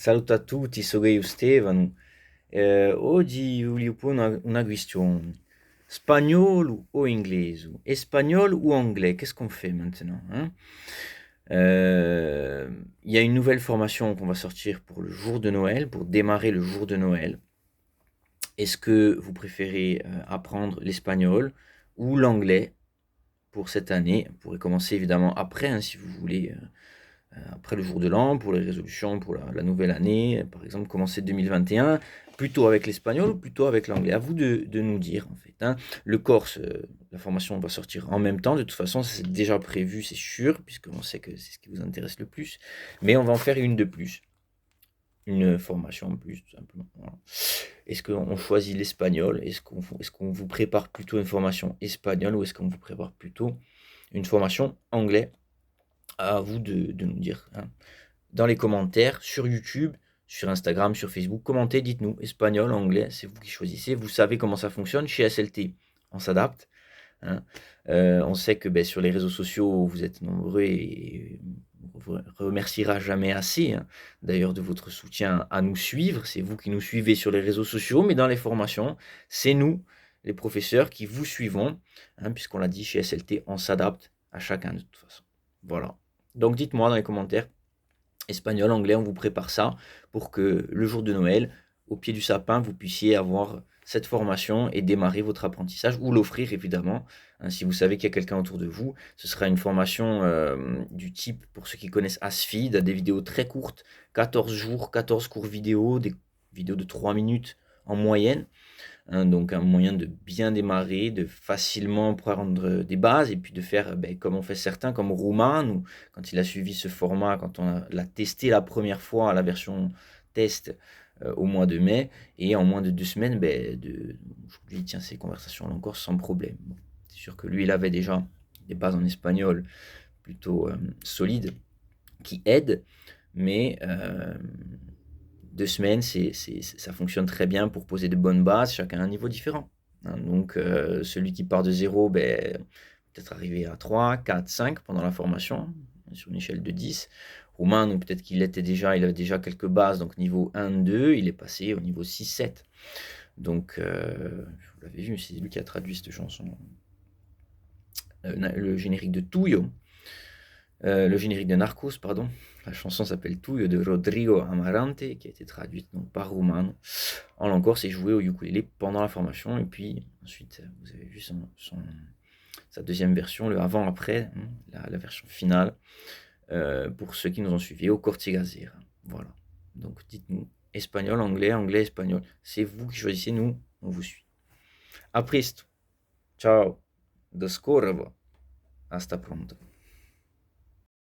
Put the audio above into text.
Salute a tutti, sono io Stefano. Oggi voglio porre una questione. Spagnolo o inglese? Espagnol ou anglais? Qu'est-ce qu'on fait maintenant, hein? Il y a une nouvelle formation qu'on va sortir pour le jour de Noël, pour démarrer le jour de Noël. Est-ce que vous préférez apprendre l'espagnol ou l'anglais pour cette année? Vous pourrez commencer évidemment après, hein, si vous voulez, après le jour de l'an, pour les résolutions, pour la nouvelle année, par exemple, commencer 2021, plutôt avec l'espagnol ou plutôt avec l'anglais. À vous de nous dire, en fait, hein. Le Corse, la formation va sortir en même temps. De toute façon, c'est déjà prévu, c'est sûr, puisqu'on sait que c'est ce qui vous intéresse le plus. Mais on va en faire une de plus. Une formation en plus, tout simplement. Voilà. Est-ce qu'on choisit l'espagnol? Est-ce qu'on vous prépare plutôt une formation espagnole ou est-ce qu'on vous prépare plutôt une formation anglais? À vous de nous dire, hein. Dans les commentaires, sur YouTube, sur Instagram, sur Facebook, commentez, dites-nous, espagnol, anglais, c'est vous qui choisissez. Vous savez comment ça fonctionne chez SLT. On s'adapte, hein. On sait que sur les réseaux sociaux, vous êtes nombreux et on vous remerciera jamais assez, hein, d'ailleurs, de votre soutien à nous suivre. C'est vous qui nous suivez sur les réseaux sociaux, mais dans les formations, c'est nous, les professeurs, qui vous suivons, hein, puisqu'on l'a dit, chez SLT, on s'adapte à chacun de toute façon. Voilà. Donc dites-moi dans les commentaires, espagnol, anglais, on vous prépare ça pour que le jour de Noël, au pied du sapin, vous puissiez avoir cette formation et démarrer votre apprentissage ou l'offrir évidemment, hein, si vous savez qu'il y a quelqu'un autour de vous. Ce sera une formation du type, pour ceux qui connaissent Asfeed, des vidéos très courtes, 14 jours, 14 cours vidéo, des vidéos de 3 minutes en moyenne, hein, donc un moyen de bien démarrer, de facilement prendre des bases et puis de faire comme on fait certains, comme Rouman, ou quand il a suivi ce format, quand l'a testé la première fois, la version test au mois de mai, et en moins de 2 semaines, aujourd'hui il tient ses conversations encore sans problème. Bon, c'est sûr que lui, il avait déjà des bases en espagnol plutôt solides qui aident, mais 2 semaines, ça fonctionne très bien pour poser de bonnes bases, chacun a un niveau différent, hein. Donc, celui qui part de zéro, peut-être arriver à 3, 4, 5 pendant la formation, sur une échelle de 10. Romain, donc peut-être qu'il était déjà, il avait déjà quelques bases, donc niveau 1, 2, il est passé au niveau 6, 7. Donc, vous l'avez vu, c'est lui qui a traduit cette chanson, le générique de Tuyo. Le générique de Narcos, pardon. La chanson s'appelle Tuyo de Rodrigo Amarante, qui a été traduite donc par Roumano en langue corse et jouée au ukulélé pendant la formation. Et puis ensuite, vous avez vu sa deuxième version, le avant-après, hein, la version finale, pour ceux qui nous ont suivis au Cortigazera. Voilà. Donc dites-nous, espagnol, anglais, anglais, espagnol. C'est vous qui choisissez, nous, on vous suit. A presto. Ciao. Do scorvo. Hasta pronto.